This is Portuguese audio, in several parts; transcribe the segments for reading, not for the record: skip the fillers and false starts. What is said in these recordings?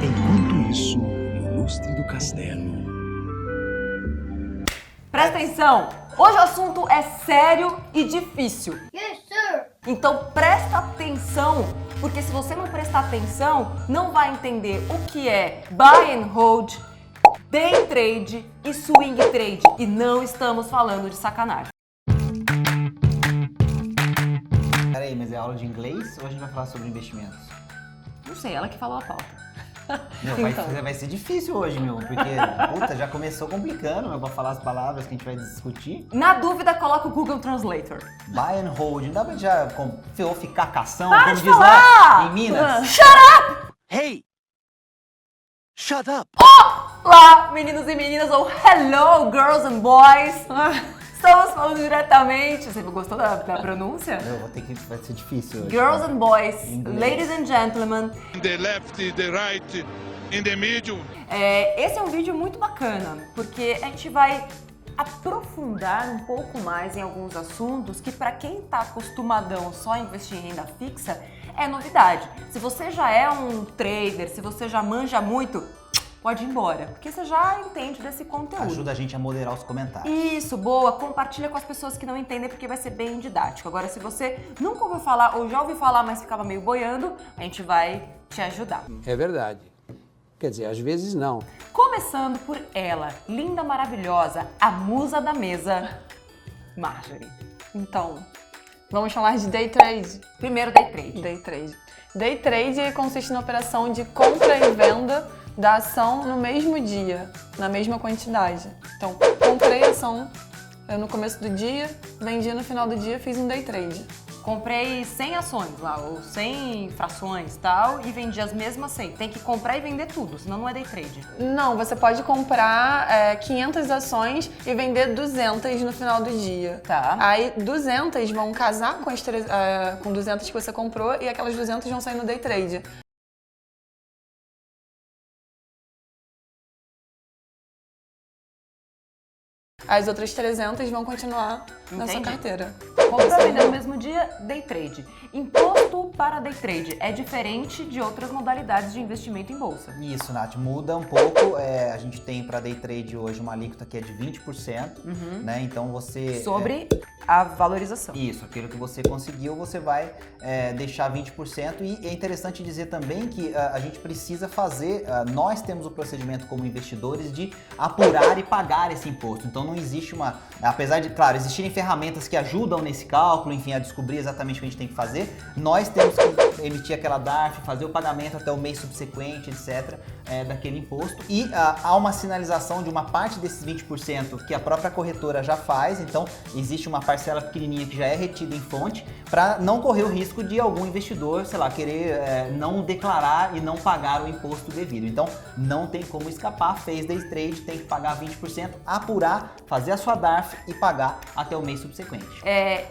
Enquanto isso, no lustre do castelo. Presta atenção! Hoje o assunto é sério e difícil. Yes, sir. Então presta atenção, porque se você não prestar atenção, não vai entender o que é buy and hold, day trade e swing trade. E não estamos falando de sacanagem. Peraí, mas é aula de inglês ou a gente vai falar sobre investimentos? Não sei, ela que falou a pauta. Meu, vai ser difícil hoje, meu, porque, puta, já começou complicando, meu, pra falar as palavras que a gente vai discutir. Na dúvida, coloca o Google Translator. Buy and hold, não dá pra já ficar cação, Para como de diz falar! lá em Minas. Shut up! Hey! Shut up! Olá, meninos e meninas, ou hello, girls and boys. Estamos falando diretamente. Você gostou da pronúncia? Eu vou ter que, vai ser difícil hoje. Girls and boys, Inglês. ladies and gentlemen. In the left, the right, in the middle. Esse é um vídeo muito bacana, porque a gente vai aprofundar um pouco mais em alguns assuntos que, para quem está acostumadão só a investir em renda fixa, é novidade. Se você já é um trader, se você já manja muito, pode ir embora, porque você já entende desse conteúdo. Ajuda a gente a moderar os comentários. Isso, boa. Compartilha com as pessoas que não entendem, porque vai ser bem didático. Agora, se você nunca ouviu falar ou já ouviu falar, mas ficava meio boiando, a gente vai te ajudar. É verdade. Quer dizer, às vezes não. Começando por ela, linda, maravilhosa, a musa da mesa, Marjorie. Então, vamos falar de day trade. Primeiro, day trade. Day trade. Day trade consiste na operação de compra e venda da ação no mesmo dia, na mesma quantidade. Então, comprei a ação no começo do dia, vendi no final do dia, fiz um day trade. Comprei 100 ações lá, ou 100 frações e tal, e vendi as mesmas 100. Tem que comprar e vender tudo, senão não é day trade. Não, você pode comprar 500 ações e vender 200 no final do dia. Tá. Aí 200 vão casar com 200 que você comprou e aquelas 200 vão sair no day trade. As outras 300 vão continuar na sua Entendi. carteira. Comprar e vender no mesmo dia, day trade. Imposto para day trade é diferente de outras modalidades de investimento em bolsa. Isso, Nath, muda um pouco. A gente tem para day trade hoje uma alíquota que é de 20%, né? Então você... Sobre a valorização. Isso, aquilo que você conseguiu, você vai deixar 20%. E é interessante dizer também que a gente precisa fazer, nós temos o procedimento como investidores de apurar e pagar esse imposto. Então não existe apesar de, claro, existirem ferramentas que ajudam nesse cálculo, enfim, a descobrir exatamente o que a gente tem que fazer, nós temos que emitir aquela DARF, fazer o pagamento até o mês subsequente, etc., daquele imposto. E há uma sinalização de uma parte desses 20% que a própria corretora já faz, então existe uma parcela pequenininha que já é retida em fonte, para não correr o risco de algum investidor, sei lá, querer não declarar e não pagar o imposto devido. Então não tem como escapar, fez day trade, tem que pagar 20%, apurar, fazer a sua DARF e pagar até o mês subsequente.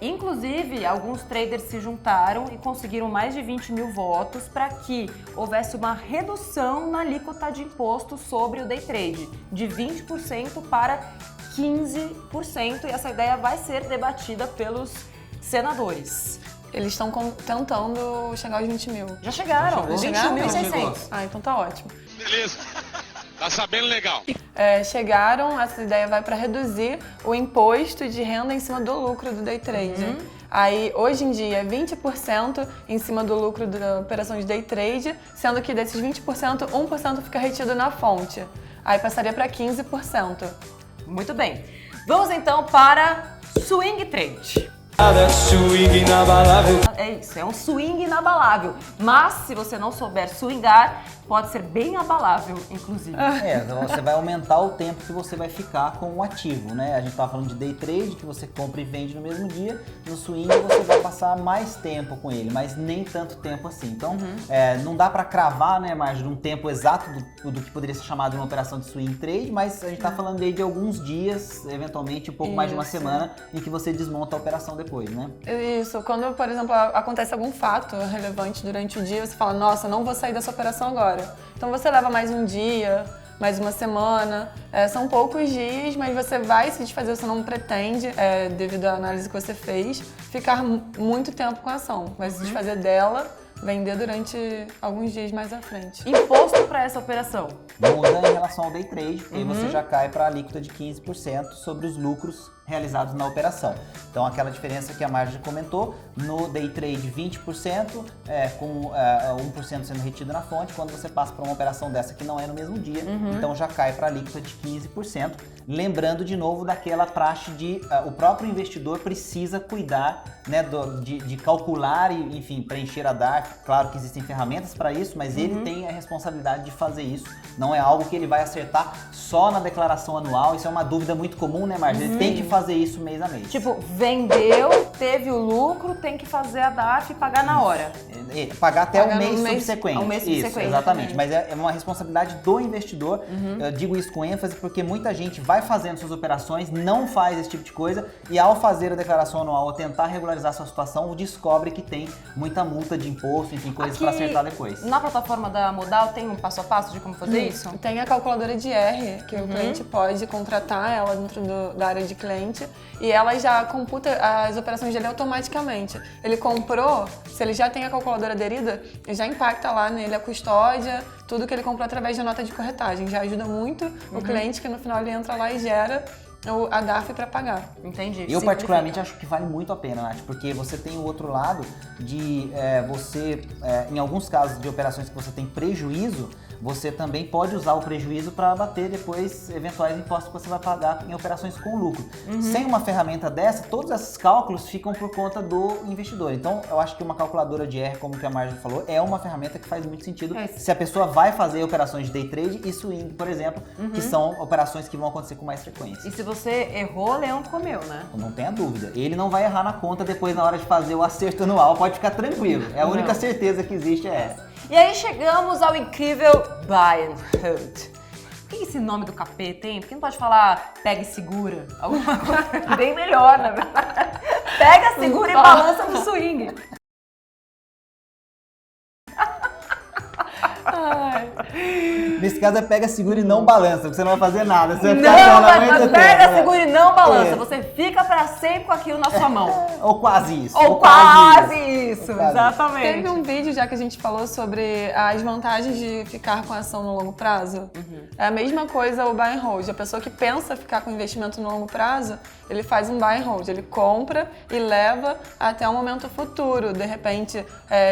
Inclusive, alguns traders se juntaram e conseguiram mais de 20 mil votos para que houvesse uma redução na alíquota de imposto sobre o day trade, de 20% para 15%, e essa ideia vai ser debatida pelos senadores. Eles estão tentando chegar aos 20 mil. Já chegaram, Já chegou? 21.600. Ah, então tá ótimo. Beleza. Tá sabendo legal. Chegaram, essa ideia vai para reduzir o imposto de renda em cima do lucro do day trade. Aí, hoje em dia, é 20% em cima do lucro da operação de day trade, sendo que desses 20%, 1% fica retido na fonte. Aí passaria para 15%. Muito bem. Vamos então para swing trade. É isso, é um swing inabalável. Mas se você não souber swingar, pode ser bem abalável, inclusive. Então você vai aumentar o tempo que você vai ficar com o ativo, né? A gente tava falando de day trade, que você compra e vende no mesmo dia. No swing você vai passar mais tempo com ele, mas nem tanto tempo assim. Então, não dá pra cravar, né, Marjorie, um tempo exato do que poderia ser chamado de uma operação de swing trade, mas a gente tá falando aí de alguns dias, eventualmente um pouco mais de uma semana, em que você desmonta a operação depois, né? Isso, quando, por exemplo, acontece algum fato relevante durante o dia, você fala, nossa, não vou sair dessa operação agora. Então você leva mais um dia, mais uma semana, são poucos dias, mas você vai se desfazer, você não pretende, devido à análise que você fez, ficar muito tempo com a ação. Vai se desfazer dela vender durante alguns dias mais à frente. Imposto para essa operação? Muda em relação ao day trade, porque aí você já cai para a alíquota de 15% sobre os lucros realizados na operação. Então, aquela diferença que a Marjorie comentou, no day trade 20%, com 1% sendo retido na fonte, quando você passa para uma operação dessa que não é no mesmo dia, então já cai para a alíquota de 15%. Lembrando de novo daquela praxe de o próprio investidor precisa cuidar, né, de calcular e, enfim, preencher a DARF. Claro que existem ferramentas para isso, mas ele tem a responsabilidade de fazer isso. Não é algo que ele vai acertar só na declaração anual. Isso é uma dúvida muito comum, né, Marjorie? Ele tem que fazer isso mês a mês. Tipo, vendeu, teve o lucro, tem que fazer a DARF e pagar na hora. Pagar até Pagar o mês no mês- subsequente. ao mês Isso, subsequente. exatamente. Mas é uma responsabilidade do investidor. Eu digo isso com ênfase porque muita gente vai fazendo suas operações, não faz esse tipo de coisa e ao fazer a declaração anual ou tentar regularizar sua situação, descobre que tem muita multa de imposto, enfim, coisas para acertar depois. Na plataforma da Modal tem um passo a passo de como fazer isso? Tem a calculadora de R, que o cliente pode contratar ela dentro da área de cliente e ela já computa as operações dele automaticamente. Ele comprou, se ele já tem a calculadora aderida, já impacta lá nele a custódia, tudo que ele comprou através da nota de corretagem. Já ajuda muito o cliente que no final ele entra lá e gera a DARF para pagar. Entendi. Eu particularmente acho que vale muito a pena, Nath, porque você tem o outro lado de em alguns casos de operações que você tem prejuízo, você também pode usar o prejuízo para abater depois eventuais impostos que você vai pagar em operações com lucro. Sem uma ferramenta dessa, todos esses cálculos ficam por conta do investidor. Então, eu acho que uma calculadora de R, como que a Marjorie falou, é uma ferramenta que faz muito sentido se a pessoa vai fazer operações de day trade e swing, por exemplo, que são operações que vão acontecer com mais frequência. E se você errou, leão comeu, né? Não tenha dúvida. Ele não vai errar na conta depois na hora de fazer o acerto anual, pode ficar tranquilo. É a única certeza que existe é essa. E aí chegamos ao incrível buy and hold. Por que esse nome do capeta, hein? Por que não pode falar pega e segura? Alguma coisa bem melhor, na verdade. Pega, segura e balança no swing. Nesse caso é pega, segura e não balança, porque você não vai fazer nada. Você vai Não, ficar lá mas muito pega, tempo. segura e não balança. É. Você fica pra sempre com aquilo na sua mão. Ou quase isso. Ou quase isso, Ou quase exatamente. Teve um vídeo já que a gente falou sobre as vantagens de ficar com a ação no longo prazo. É a mesma coisa o buy and hold. A pessoa que pensa ficar com investimento no longo prazo, ele faz um buy and hold. Ele compra e leva até um momento futuro. De repente,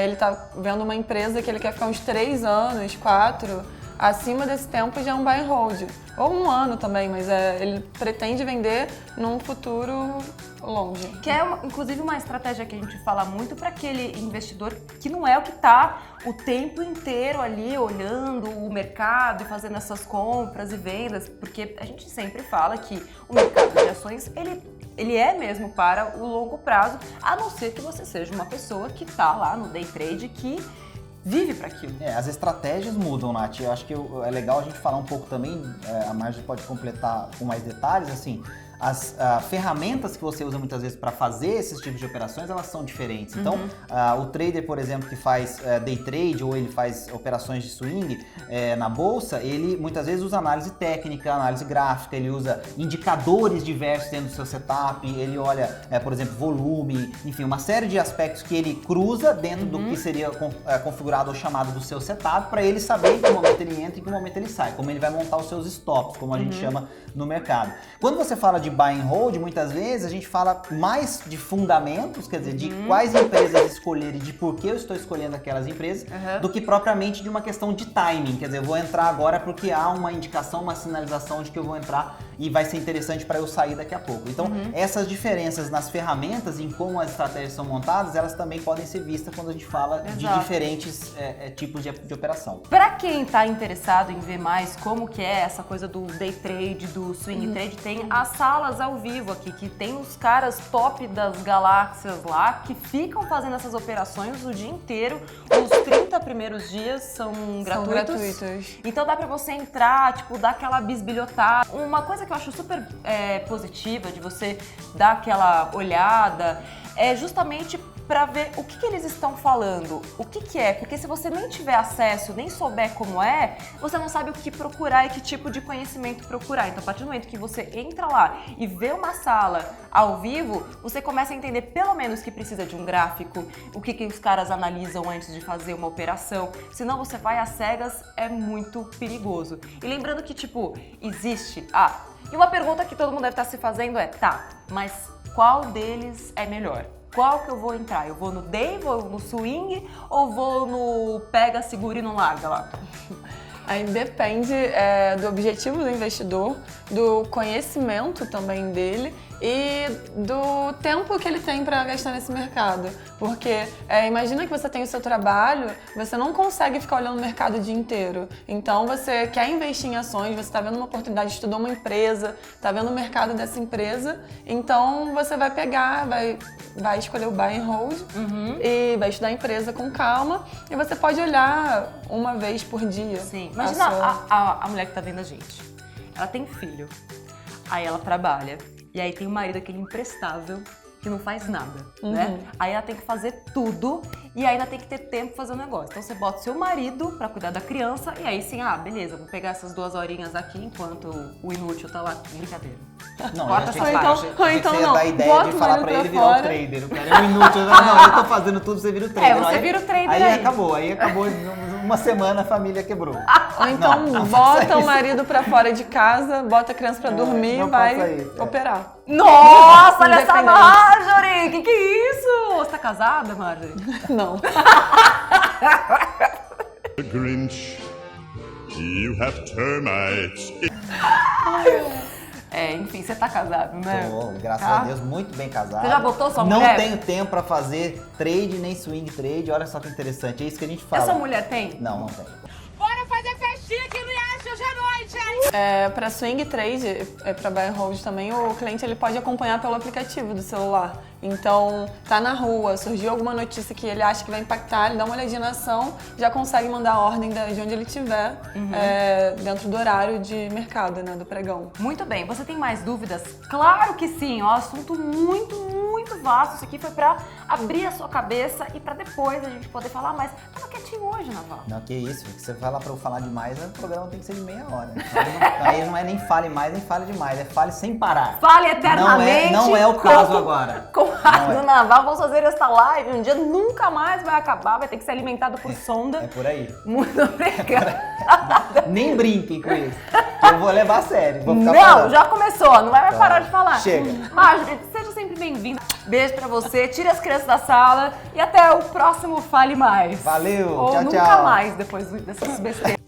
ele tá vendo uma empresa que ele quer ficar uns 3 anos, 4. Acima desse tempo já é um buy and hold. Ou 1 ano também, mas ele pretende vender num futuro longe. Que é, inclusive, uma estratégia que a gente fala muito para aquele investidor que não é o que está o tempo inteiro ali olhando o mercado e fazendo essas compras e vendas, porque a gente sempre fala que o mercado de ações, ele é mesmo para o longo prazo, a não ser que você seja uma pessoa que está lá no day trade que vive para aquilo. As estratégias mudam, Nath. Eu acho que é legal a gente falar um pouco também, a Marjorie pode completar com mais detalhes, assim, as ferramentas que você usa muitas vezes para fazer esses tipos de operações, elas são diferentes. Então, o trader, por exemplo, que faz day trade ou ele faz operações de swing na bolsa, ele muitas vezes usa análise técnica, análise gráfica, ele usa indicadores diversos dentro do seu setup, ele olha, por exemplo, volume, enfim, uma série de aspectos que ele cruza dentro do que seria configurado ou chamado do seu setup para ele saber em que momento ele entra e em que momento ele sai, como ele vai montar os seus stops, como a gente chama no mercado. Quando você fala de buy and hold, muitas vezes a gente fala mais de fundamentos, quer dizer, de quais empresas escolher e de por que eu estou escolhendo aquelas empresas, do que propriamente de uma questão de timing, quer dizer, eu vou entrar agora porque há uma indicação, uma sinalização de que eu vou entrar e vai ser interessante para eu sair daqui a pouco. Então, essas diferenças nas ferramentas, em como as estratégias são montadas, elas também podem ser vistas quando a gente fala de diferentes tipos de operação. Para quem está interessado em ver mais como que é essa coisa do day trade, do swing trade, tem as salas ao vivo aqui, que tem os caras top das galáxias lá, que ficam fazendo essas operações o dia inteiro. Os 30 primeiros dias são gratuitos. Então dá pra você entrar, tipo, dar aquela bisbilhotada. Uma coisa que eu acho super positiva de você dar aquela olhada é justamente pra ver o que eles estão falando, o que é, porque se você nem tiver acesso, nem souber como é, você não sabe o que procurar e que tipo de conhecimento procurar. Então, a partir do momento que você entra lá e vê uma sala ao vivo, você começa a entender pelo menos que precisa de um gráfico, o que os caras analisam antes de fazer uma operação, senão você vai às cegas, é muito perigoso. E lembrando que, tipo, existe... e uma pergunta que todo mundo deve estar se fazendo é, mas qual deles é melhor? Qual que eu vou entrar? Eu vou no day, vou no swing ou vou no pega, segura e não larga lá? Aí depende do objetivo do investidor, do conhecimento também dele e do tempo que ele tem para gastar nesse mercado. Porque imagina que você tem o seu trabalho, você não consegue ficar olhando o mercado o dia inteiro. Então você quer investir em ações, você está vendo uma oportunidade, estudou uma empresa, está vendo o mercado dessa empresa, então você vai pegar, vai escolher o buy and hold e vai estudar a empresa com calma e você pode olhar uma vez por dia. Sim, imagina a mulher que tá vendo a gente. Ela tem filho, aí ela trabalha, e aí tem o marido, aquele imprestável, que não faz nada, né? Aí ela tem que fazer tudo e ainda tem que ter tempo pra fazer o negócio. Então você bota o seu marido pra cuidar da criança e aí sim, beleza, vou pegar essas 2 horinhas aqui enquanto o inútil tá lá. Brincadeira. Não, Corta eu essa achei parte. que você ia não. dar a ideia Bota de o falar marido pra pra ele virar o fora. trader. O cara é um inútil. Não, eu tô fazendo tudo, você vira o trader. Você vira o trader aí. aí. Aí acabou. Uma semana a família quebrou. Ou então Não bota faça o isso. marido pra fora de casa, bota a criança pra dormir e não vai faça isso, operar. Nossa, olha essa Independente. Marjorie! Que é isso? Você tá casada, Marjorie? Não. Grinch, you have termites. Enfim, você tá casado, né? Tô, graças Tá? a Deus, muito bem casado. Você já botou sua Não mulher? tenho tempo pra fazer trade nem swing trade. Olha só que interessante. É isso que a gente fala. Essa mulher tem? Não tem. Bora fazer festinha aqui no Iache hoje à noite, hein? Para swing trade, para buy and hold também, o cliente ele pode acompanhar pelo aplicativo do celular. Então, tá na rua, surgiu alguma notícia que ele acha que vai impactar, ele dá uma olhadinha na ação, já consegue mandar a ordem de onde ele estiver, dentro do horário de mercado, né, do pregão. Muito bem. Você tem mais dúvidas? Claro que sim. Ó, assunto muito vasto. Isso aqui foi pra abrir a sua cabeça e pra depois a gente poder falar mais. Tava quietinho hoje, Naval. Não, que isso. Se você falar pra eu falar demais, o programa tem que ser de meia hora. Aí não é nem fale mais, nem fale demais. É fale sem parar. Fale eternamente. Não é o caso agora. Com a do Naval, vamos fazer esta live. Um dia nunca mais vai acabar, vai ter que ser alimentado por sonda. É por aí. Muito obrigada. Nem brinquem com isso. Que eu vou levar a sério. Vou ficar Não, falando. já começou, não vai mais parar de falar. Chega. Marjorie, seja sempre bem-vinda. Beijo pra você, tire as crianças da sala e até o próximo Fale Mais. Valeu, Ou tchau, nunca tchau. mais depois dessas besteiras.